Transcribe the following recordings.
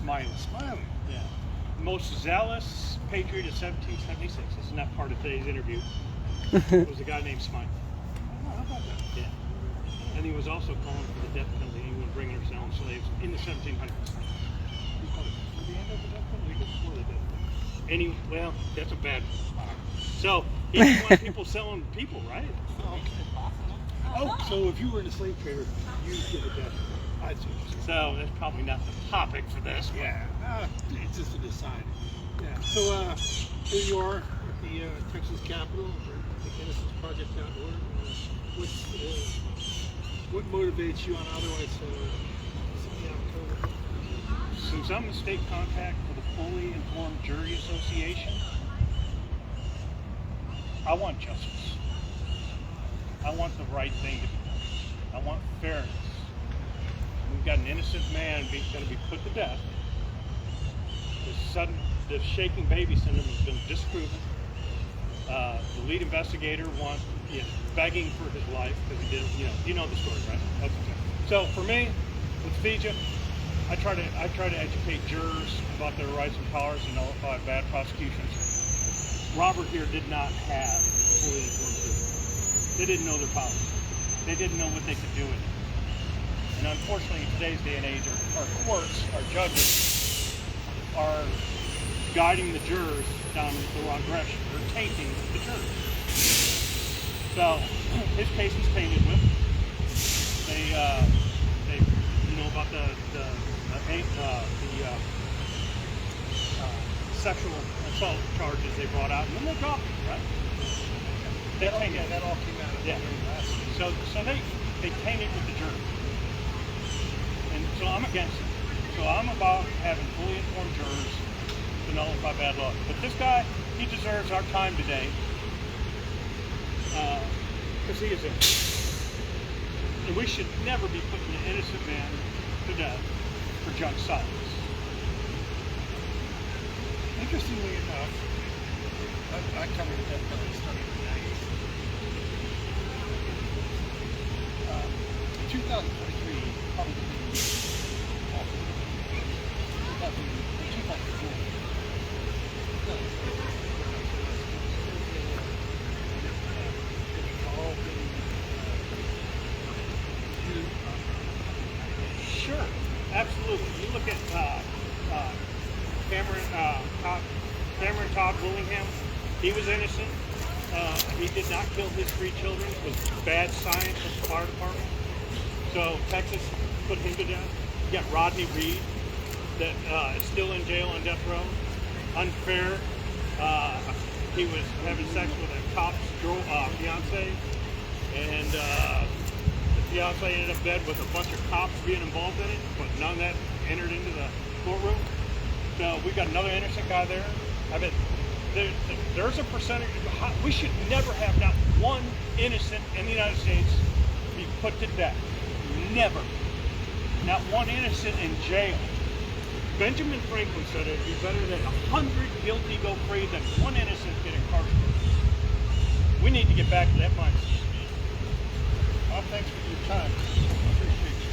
Smilie. Smilie. Yeah. Most zealous patriot of 1776. This is not part of today's interview. It was a guy named Smilie. Oh, how about that? Yeah. And he was also calling for the death penalty, anyone bringing or selling slaves in the 1700s. He called it for the end of the death penalty before the death penalty. Well, that's a bad one. So, he didn't want people selling people, right? Oh, okay. Oh, so if you were in a slave trader, you'd get a death penalty. I see what you're saying. So, that's probably not the topic for this. Yeah, it's just an aside. Yeah. So here you are at the Texas Capitol for the Innocence Project.org. What motivates you on otherwise October? Since I'm the state contact for the Fully Informed Jury Association, I want justice. I want the right thing to be done. I want fairness. We've got an innocent man going to be put to death. The shaking baby syndrome has been disproven. The lead investigator is begging for his life because he did. You know the story, right? Okay. So for me, with FIJA, I try to educate jurors about their rights and powers and nullify bad prosecutions. Robert here did not have fully informed jury. They didn't know their powers. They didn't know what they could do with it. And unfortunately, in today's day and age, our courts, our judges, are guiding the jurors down the wrong direction. They're tainting the jurors. So his case is tainted with. They about the sexual assault charges they brought out, and then they dropped it, right? That all came out of last week. So they tainted with the jurors. And so I'm against it. So I'm about having fully informed jurors to nullify bad law. But this guy, he deserves our time today because he is innocent. And we should never be putting an innocent man to death for judge silence. Interestingly enough, I covered the death penalty starting in the 90s. In 2023, probably going to be awful. 2004. Sure, absolutely. You look at Cameron Todd Willingham. He was innocent. He did not kill his 3 children. It was bad science of the fire department. So Texas put him to death. You got Rodney Reed that is still in jail on death row. Unfair. He was having sex with a cop's fiance, and the fiance ended up dead with a bunch of cops being involved in it, but none of that entered into the courtroom. So we've got another innocent guy there. I mean, there's a percentage. We should never have not one innocent in the United States be put to death. Never. Not one innocent in jail. Benjamin Franklin said it'd be better that 100 guilty go free than one innocent get incarcerated. We need to get back to that mindset. Well, thanks for your time. I appreciate you.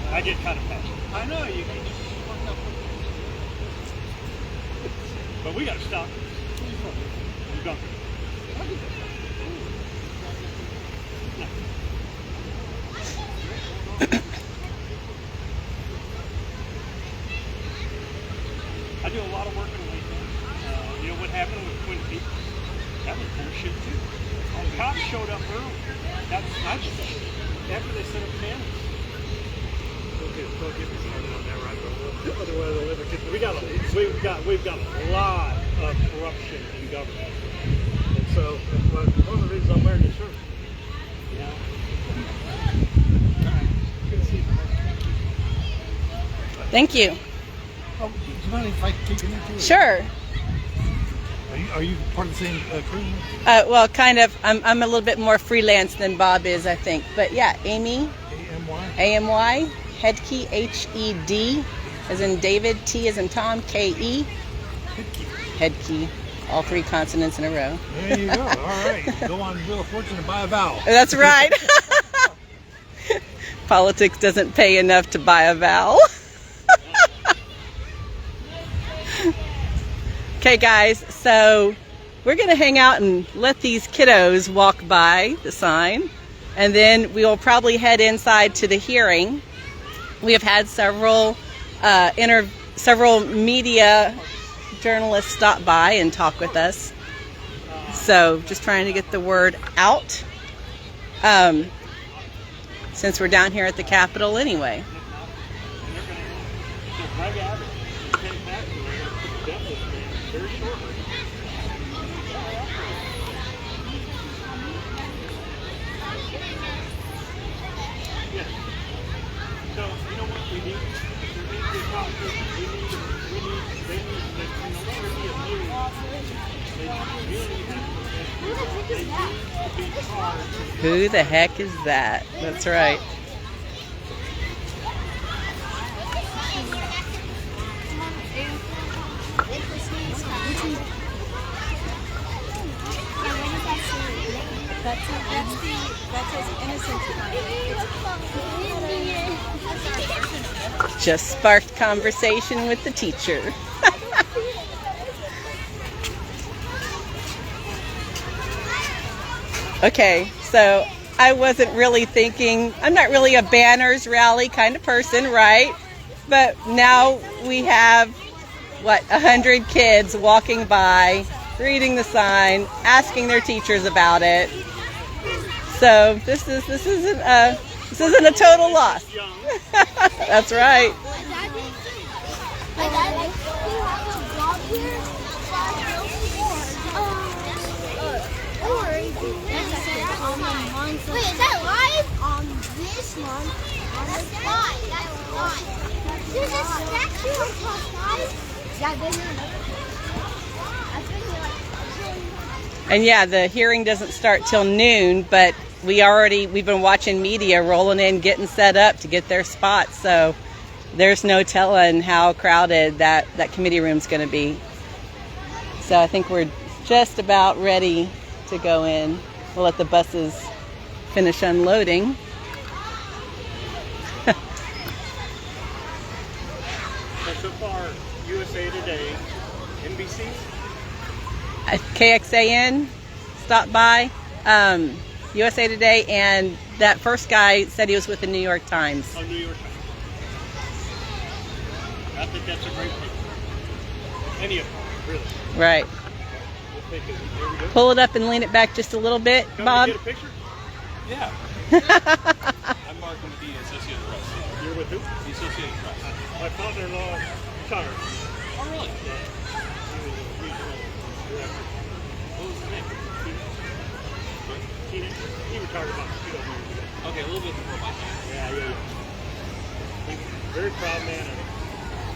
I get kind of passionate. I know you can. But we got to stop this. You don't. No. I do a lot of work in Lakeland. You know what happened with Twin Peaks? That was bullshit too. The cops showed up early. That's after they set up cameras. Don't get me started on that, right? Otherwise, I'll never get. We've got a lot of corruption in government, and so one of the reasons I'm wearing this shirt. You know. Good to see you. Thank you. Oh, do you mind if I kick into it? Sure. Are you part of the same crew? Well, kind of. I'm a little bit more freelance than Bob is, I think. But yeah, Amy. AMY. Hedke, HED, as in David, T as in Tom, KE. Hedke. All 3 consonants in a row. There you go. All right. Go on Wheel of Fortune and buy a vowel. That's right. Politics doesn't pay enough to buy a vowel. Okay, guys, so we're going to hang out and let these kiddos walk by the sign, and then we will probably head inside to the hearing. We have had several media journalists stop by and talk with us. So just trying to get the word out, since we're down here at the Capitol anyway. So, you know what we need? Who the heck is that? That's right. Just sparked conversation with the teacher. Okay, so I wasn't really thinking, I'm not really a banners rally kind of person, right? But now we have, 100 kids walking by, reading the sign, asking their teachers about it. So this isn't a total loss. That's right. Wait, is that live? On this one. That's live. That's live. There's a statue on top, guys. Yeah, there's another. And yeah, the hearing doesn't start till noon, but we've been watching media rolling in, getting set up to get their spots. So there's no telling how crowded that committee room's going to be. So I think we're just about ready to go in. We'll let the buses finish unloading. So far, USA Today, NBC, KXAN stopped by, USA Today, and that first guy said he was with the New York Times. on New York Times. I think that's a great thing. Any of them, really. Right. We'll take it. There we go. Pull it up and lean it back just a little bit, Come Bob. to get a picture? Yeah. I'm Mark with the Associated Press. You're with who? The Associated Press. My father-in-law, Connor. Oh, really? Yeah. He was a regional director. What was his name? He retired about 2 years ago. Okay, a little bit before my time. Yeah. He was a very proud man.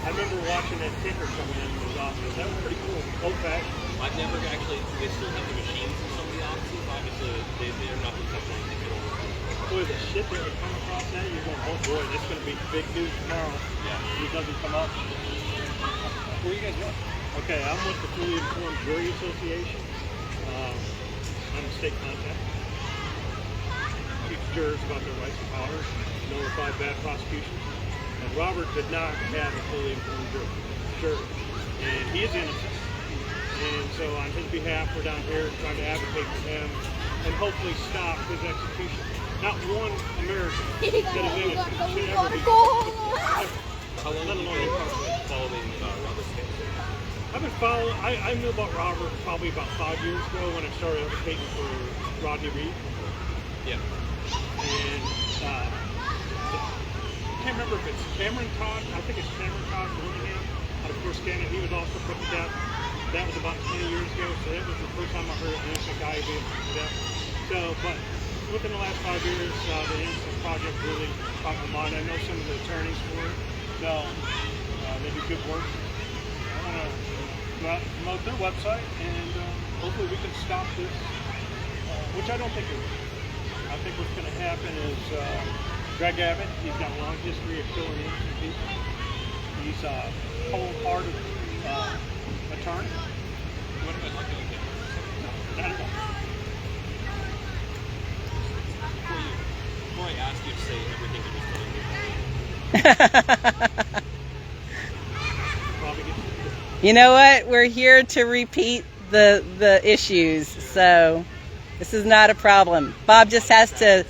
I remember watching that ticker come in his office. That was pretty cool. Old-fashioned. I've never actually, they still have the machines in some of the offices. Obviously, they're not the touch anything at all. Boy, the shit that would come across that, you're going, oh boy, this is going to be big news tomorrow. Yeah. He doesn't come up. Where are you guys going? Okay, I'm with the Fully Informed Jury Association. I'm a state contact. Teach jurors about their rights and powers, notify bad prosecutions. And Robert did not have a fully informed jury, and he is innocent. And so on his behalf, we're down here trying to advocate for him and hopefully stop his execution. Not one American that is innocent should ever be. How long have you been following Robert's case? I've been following. I knew about Robert probably about 5 years ago when I started advocating for Rodney Reed. Yeah. And I can't remember if it's Cameron Todd. I think it's Cameron Todd Willingham out of Fort Canada. He was also put to death. That was about 20 years ago. So that was the first time I heard an innocent guy being put to death. So, but within the last 5 years, the Innocent Project really caught my mind. I know some of the attorneys for it. So they do good work. I want to go out and promote their website, and hopefully we can stop this, which I don't think it will. I think what's going to happen is Greg Abbott, he's got a long history of killing innocent people. He's a wholehearted attorney. What about like doing that? Not at all. Before I ask you to say everything that was Probably get You know what? We're here to repeat the issues, so this is not a problem. Bob just has to.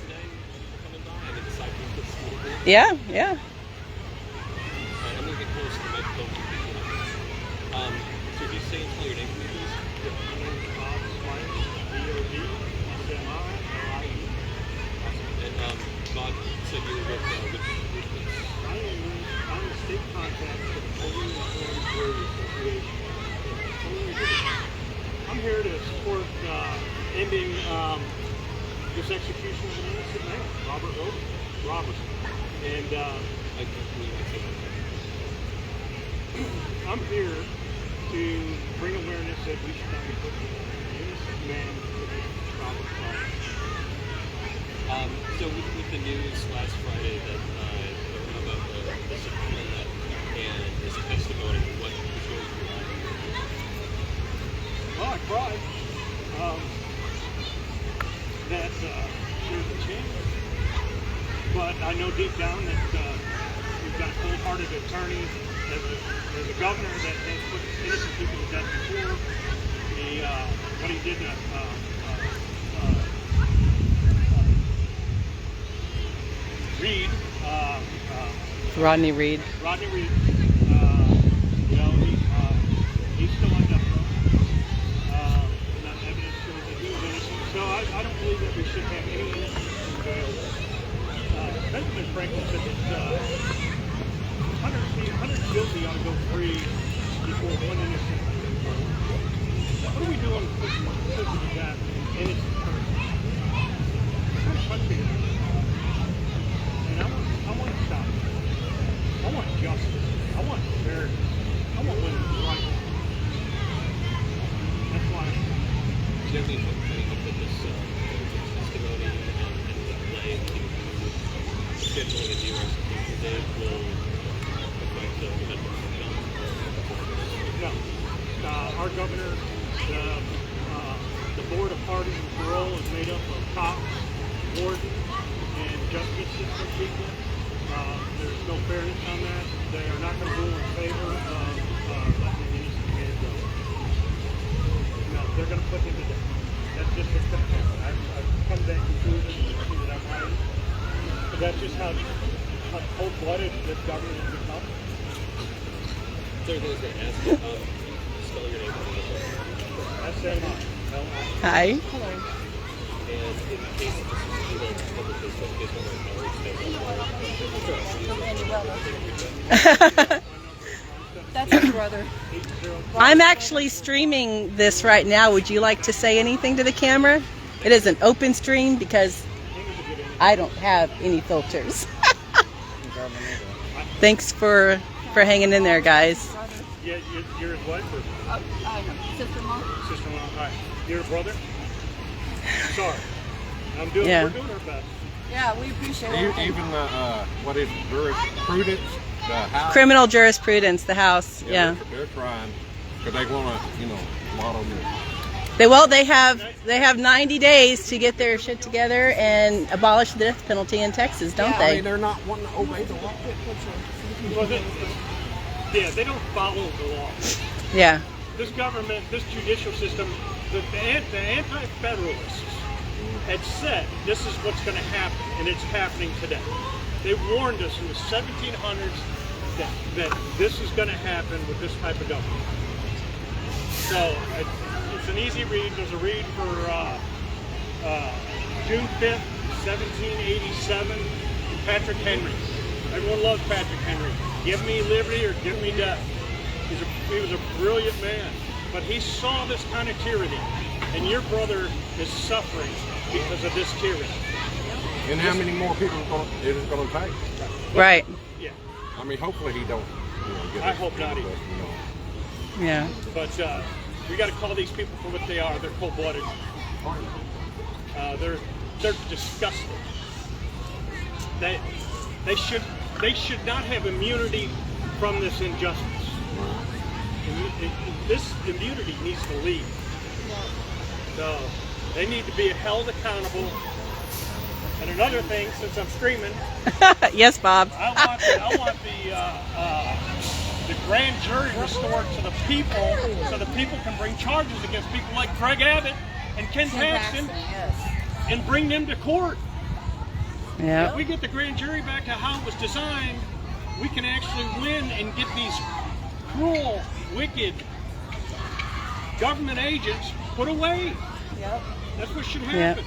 Yeah, yeah. I'm gonna get close to the microphone. So if you say and tell your name for me, please. my name's Bob Smilie, B-O-B-S-M-I-L-I-E. And Bob said you were with I'm a state contact for the Police and Jury Association. I'm here to support ending this execution of an innocent man, Robert Roberson. And I'm here to bring awareness that we should not be putting an innocent man to Robert Roberson. So with the news last Friday that about the subpoena and his testimony, what was your reaction? Well, I cried. That there's a chance. But I know deep down that we've got a cold-hearted attorney as a governor that has put innocent people to death before. What he did to Reed. Rodney Reed. Rodney Reed. You know, he's still on death row. And that evidence shows that he was innocent. So I don't believe that we should have any innocent in jail. Benjamin Franklin said that 100 guilty ought to go free before one innocent is in jail. What are we doing because of that innocent person? What kind of country is this? And I want to stop it. I want justice. I want fairness. I want women's rights. That's why. Jeremy, what do you think that this testimony and the play scheduling a new execution date will affect the federal government? No. Our governor, the board of pardon and parole is made up of cops, wardens, and justice system people. There's no fairness on that. They are not going to rule in favor of letting the innocent man go. No, they're going to put him to death. That's just what's going to happen. I've come to that conclusion and see that I'm right. But that's just how cold-blooded this government has become. Third thing I was going to ask you, spell your name for me. S-M-I-L-I. Hi. And in case this is either public Facebook, you guys want to acknowledge That's my brother. I'm actually streaming this right now. Would you like to say anything to the camera? It is an open stream because I don't have any filters. Thanks for hanging in there, guys. Yeah, you're his wife or Sister-in-law. sister-in-law? Hi. You're a brother? Sorry. Yeah. We're doing our best. Yeah, we appreciate it. Even the what is it, jurisprudence, the house. Criminal jurisprudence, the House. Yeah. They're trying because they want to, you know, model this. They have 90 days to get their shit together and abolish the death penalty in Texas, don't I they? mean, they're not wanting to obey the law. Well, yeah, they don't follow the law. Yeah. This government, this judicial system, the anti-federalists had said this is what's going to happen, and it's happening today. They warned us in the 1700s that this is going to happen with this type of government. So it's an easy read. There's a read for June 5th, 1787, Patrick Henry. Everyone loves Patrick Henry. Give me liberty or give me death. He was a brilliant man, but he saw this kind of tyranny, and your brother is suffering because of this tyranny. And how many more people is it going to take? Right. Yeah. I mean, hopefully he don't. You know, get I hope not but, either. you know. Yeah. But we got to call these people for what they are. They're cold-blooded. They're disgusting. They should not have immunity from this injustice. This immunity needs to leave. So they need to be held accountable, And another thing, since I'm streaming, Yes, Bob. I want the grand jury restored to the people, so the people can bring charges against people like Greg Abbott and Ken Paxton and bring them to court. Yeah. If we get the grand jury back to how it was designed, we can actually win and get these cruel, wicked government agents put away. Yep. That's what should happen.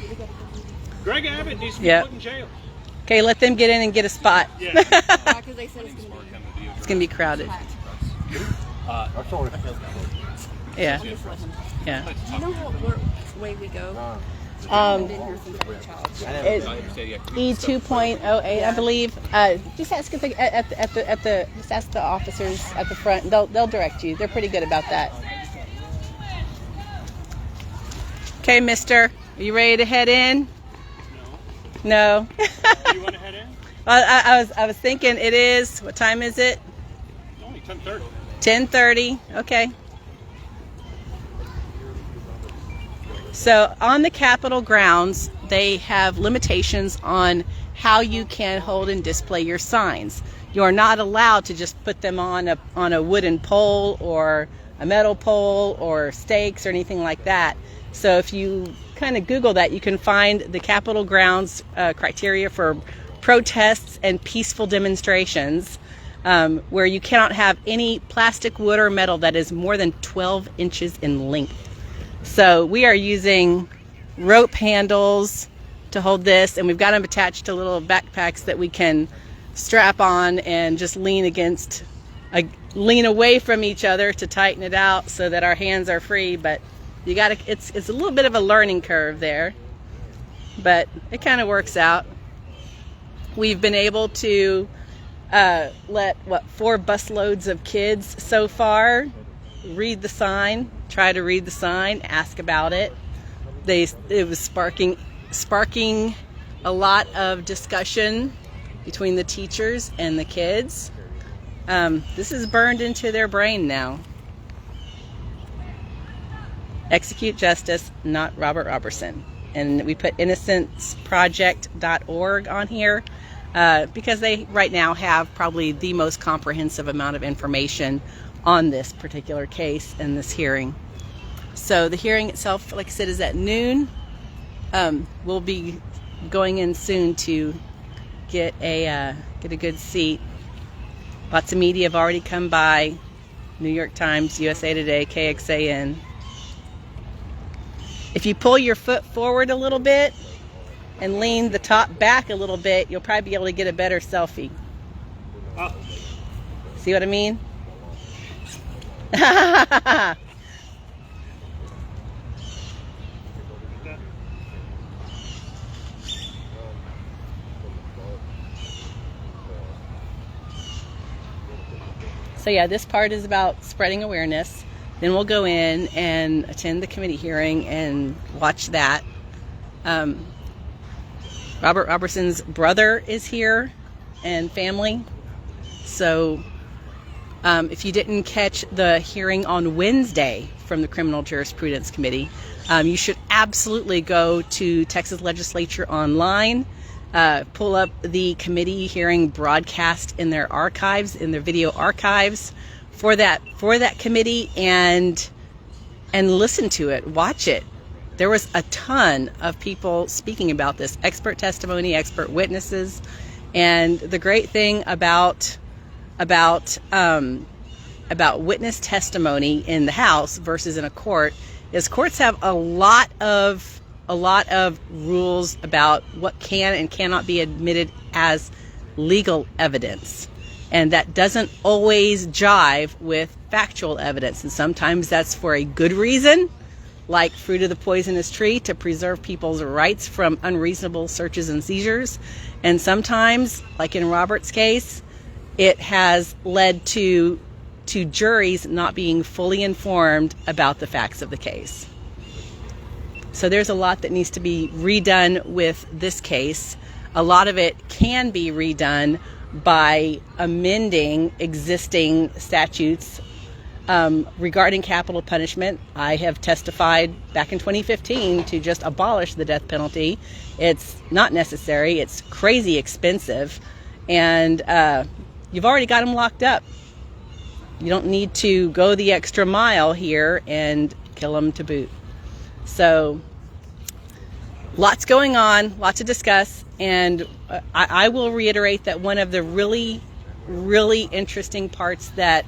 Greg Abbott needs to be Yep. put in jail. Okay, let them get in and get a spot. Yeah. Because they said it's going to be It's gonna be crowded. That's all it Yeah. Yeah. Do you know what way we go? I've Um, been here since I was a child. it- E 2.08, I believe. Just ask at the just ask the officers at the front. They'll direct you. They're pretty good about that. Okay, Mister, are you ready to head in? No. You want to head in? Well, I was thinking it is. What time is it? It's only 10:30. 10:30. Okay. So on the Capitol grounds, they have limitations on how you can hold and display your signs. You are not allowed to just put them on a wooden pole or a metal pole or stakes or anything like that. So if you kind of Google that, you can find the Capitol grounds criteria for protests and peaceful demonstrations, where you cannot have any plastic, wood, or metal that is more than 12 inches in length. So we are using rope handles to hold this, and we've got them attached to little backpacks that we can strap on and just lean away from each other to tighten it out so that our hands are free. But you got to, it's a little bit of a learning curve there, but it kind of works out. We've been able to let 4 busloads of kids so far read the sign, try to read the sign, ask about it. It was sparking a lot of discussion between the teachers and the kids. This is burned into their brain now. Execute justice, not Robert Roberson. And we put innocenceproject.org on here because they right now have probably the most comprehensive amount of information on this particular case and this hearing. So the hearing itself, like I said, is at noon. We'll be going in soon to get a good seat. Lots of media have already come by. New York Times, USA Today, KXAN. If you pull your foot forward a little bit and lean the top back a little bit, you'll probably be able to get a better selfie. Oh. See what I mean? So yeah, this part is about spreading awareness. Then we'll go in and attend the committee hearing and watch that. Robert Roberson's brother is here and family. So if you didn't catch the hearing on Wednesday from the Criminal Jurisprudence Committee, you should absolutely go to Texas Legislature online, pull up the committee hearing broadcast in their archives, in their video archives for that committee, and listen to it, watch it. There was a ton of people speaking about this, expert testimony, expert witnesses, and the great thing about witness testimony in the House versus in a court is courts have a lot of rules about what can and cannot be admitted as legal evidence, and that doesn't always jive with factual evidence, and sometimes that's for a good reason, like fruit of the poisonous tree, to preserve people's rights from unreasonable searches and seizures, and sometimes, like in Robert's case, it has led to juries not being fully informed about the facts of the case. So there's a lot that needs to be redone with this case. A lot of it can be redone by amending existing statutes Regarding capital punishment, I have testified back in 2015 to just abolish the death penalty. It's not necessary. It's crazy expensive. And you've already got them locked up. You don't need to go the extra mile here and kill them to boot. So lots going on, lots to discuss. And I will reiterate that one of the really, really interesting parts that,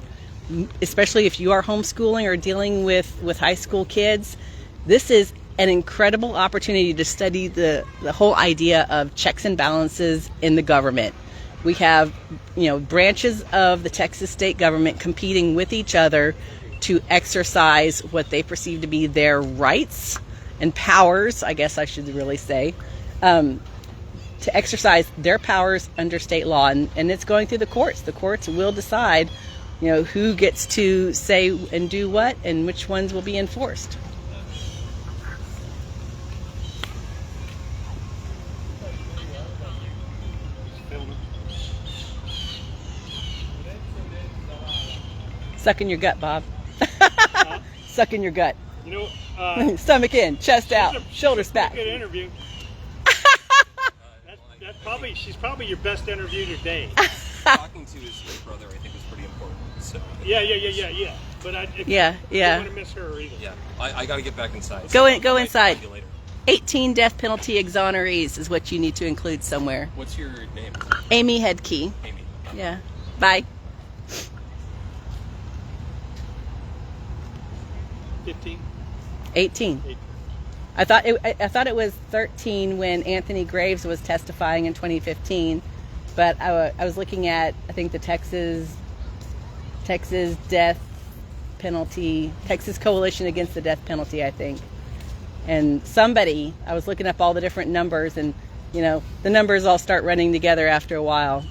especially if you are homeschooling or dealing with high school kids, this is an incredible opportunity to study the whole idea of checks and balances in the government. We have, branches of the Texas state government competing with each other to exercise what they perceive to be their rights and powers, I guess I should really say, to exercise their powers under state law. And it's going through the courts. The courts will decide, who gets to say and do what and which ones will be enforced. Suck in your gut, Bob. Suck in your gut. Stomach in, chest out, shoulders back. Good interview. She's probably your best interview today. Talking to his late brother, I think, was pretty important. So. Yeah. But I don't want to miss her either. Yeah, I got to get back inside. Go So inside. I'll see you later. 18 death penalty exonerees is what you need to include somewhere. What's your name? Amy Headkey. Amy. Yeah. Bye. 15. 18. I thought it was 13 when Anthony Graves was testifying in 2015, but I was looking at, I think, the Texas death penalty, Texas Coalition Against the Death Penalty, I think. And I was looking up all the different numbers, and the numbers all start running together after a while.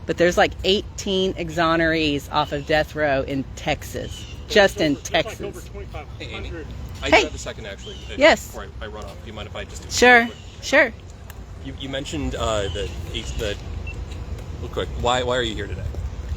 But there's like 18 exonerees off of death row in Texas, just in Texas. Like over 2,500. Hey, Amy. I Hey. do have a second, actually. Yes. Before I run off, do you mind if I just... Sure. You mentioned the real quick, why are you here today?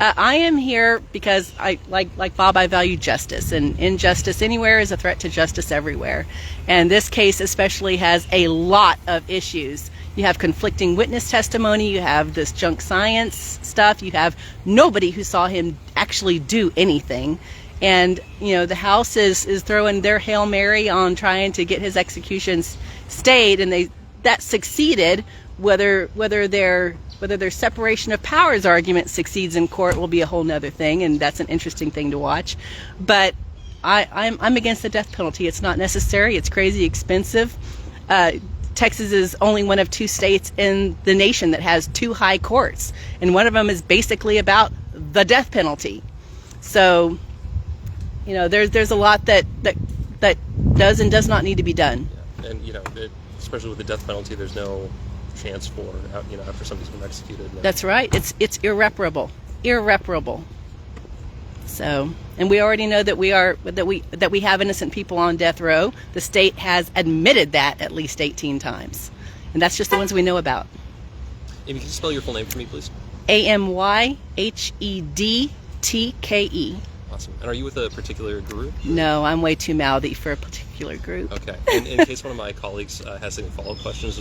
I am here because like Bob, I value justice, and injustice anywhere is a threat to justice everywhere. And this case especially has a lot of issues. You have conflicting witness testimony, you have this junk science stuff, you have nobody who saw him actually do anything. And, the House is throwing their Hail Mary on trying to get his executions stayed, and that succeeded. Whether their separation of powers argument succeeds in court will be a whole nother thing, and that's an interesting thing to watch. But I'm against the death penalty. It's not necessary. It's crazy expensive. Texas is only one of 2 states in the nation that has 2 high courts, and one of them is basically about the death penalty. So, there's a lot that does and does not need to be done. Yeah. And especially with the death penalty, there's no chance for after somebody's been executed. That's right. It's irreparable. So, and we already know that we have innocent people on death row. The state has admitted that at least 18 times, and that's just the ones we know about. Amy, can you spell your full name for me, please? AMYHEDTKE. Awesome. And are you with a particular group? No, I'm way too mouthy for a particular group. Okay. In case one of my colleagues has any follow-up questions,